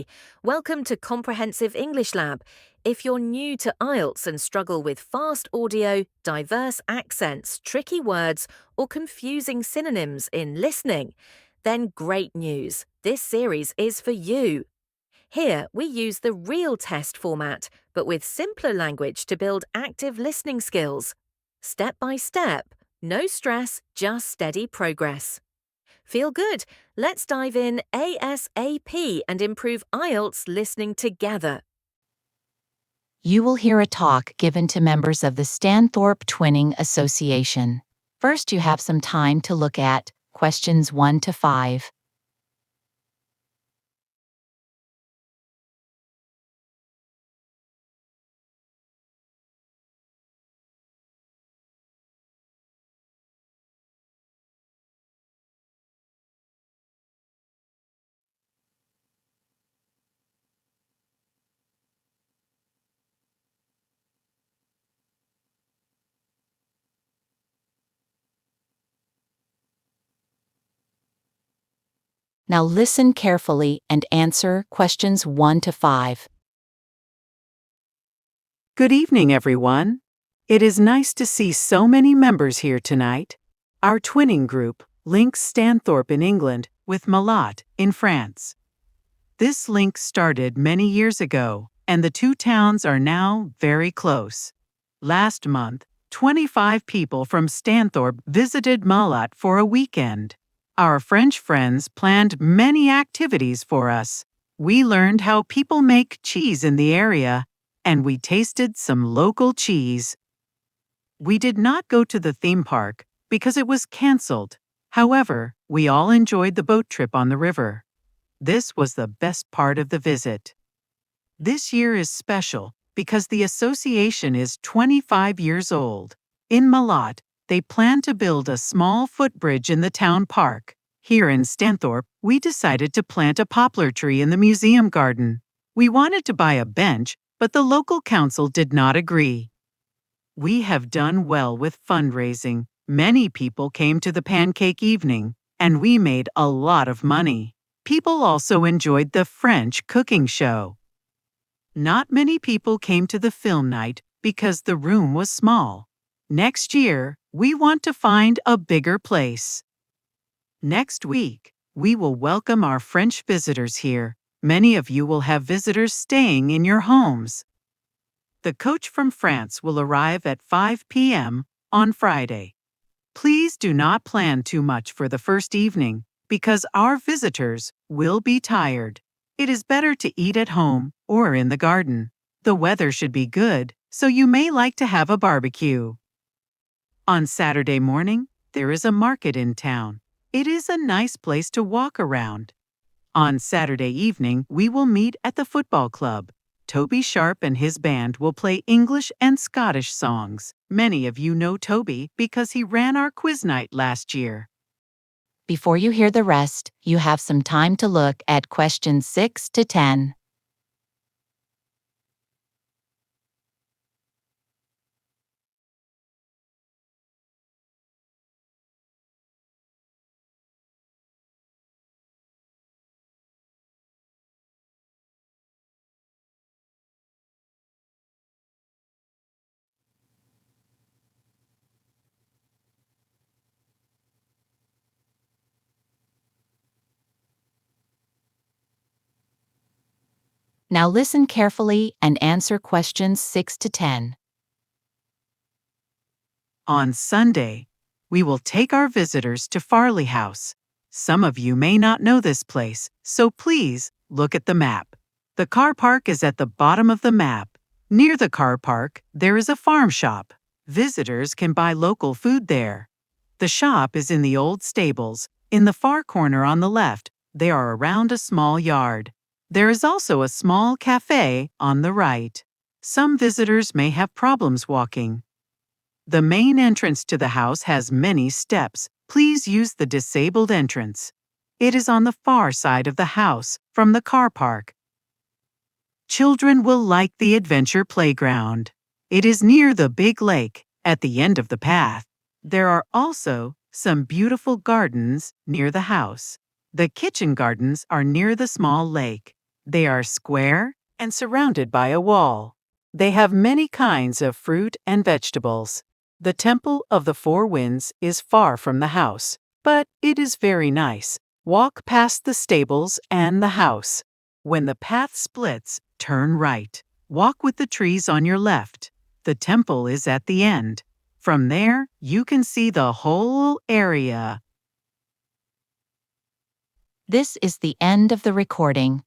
Hi, welcome to Comprehensive English Lab. If you're new to IELTS and struggle with fast audio, diverse accents, tricky words, or confusing synonyms in listening, then great news. This series is for you. Here, we use the real test format, but with simpler language to build active listening skills. Step by step, no stress, just steady progress. Feel good? Let's dive in ASAP and improve IELTS listening together. You will hear a talk given to members of the Stanthrope Twinning Association. First, you have some time to look at questions 1 to 5. Now listen carefully and answer questions 1 to 5. Good evening, everyone. It is nice to see so many members here tonight. Our twinning group links Stanthrope in England with Malat in France. This link started many years ago, and the two towns are now very close. Last month, 25 people from Stanthrope visited Malat for a weekend. Our French friends planned many activities for us. We learned how people make cheese in the area, and we tasted some local cheese. We did not go to the theme park because it was canceled. However, we all enjoyed the boat trip on the river. This was the best part of the visit. This year is special because the association is 25 years old. In Malat, they plan to build a small footbridge in the town park. Here in Stanthrope, we decided to plant a poplar tree in the museum garden. We wanted to buy a bench, but the local council did not agree. We have done well with fundraising. Many people came to the pancake evening, and we made a lot of money. People also enjoyed the French cooking show. Not many people came to the film night because the room was small. Next year, we want to find a bigger place. Next week, we will welcome our French visitors here. Many of you will have visitors staying in your homes. The coach from France will arrive at 5 p.m. on Friday. Please do not plan too much for the first evening because our visitors will be tired. It is better to eat at home or in the garden. The weather should be good, so you may like to have a barbecue. On Saturday morning, there is a market in town. It is a nice place to walk around. On Saturday evening, we will meet at the football club. Toby Sharp and his band will play English and Scottish songs. Many of you know Toby because he ran our quiz night last year. Before you hear the rest, you have some time to look at questions 6 to 10. Now listen carefully and answer questions 6 to 10. On Sunday, we will take our visitors to Farley House. Some of you may not know this place, so please look at the map. The car park is at the bottom of the map. Near the car park, there is a farm shop. Visitors can buy local food there. The shop is in the old stables. In the far corner on the left, they are around a small yard. There is also a small cafe on the right. Some visitors may have problems walking. The main entrance to the house has many steps. Please use the disabled entrance. It is on the far side of the house from the car park. Children will like the adventure playground. It is near the big lake at the end of the path. There are also some beautiful gardens near the house. The kitchen gardens are near the small lake. They are square and surrounded by a wall. They have many kinds of fruit and vegetables. The Temple of the Four Winds is far from the house, but it is very nice. Walk past the stables and the house. When the path splits, turn right. Walk with the trees on your left. The temple is at the end. From there, you can see the whole area. This is the end of the recording.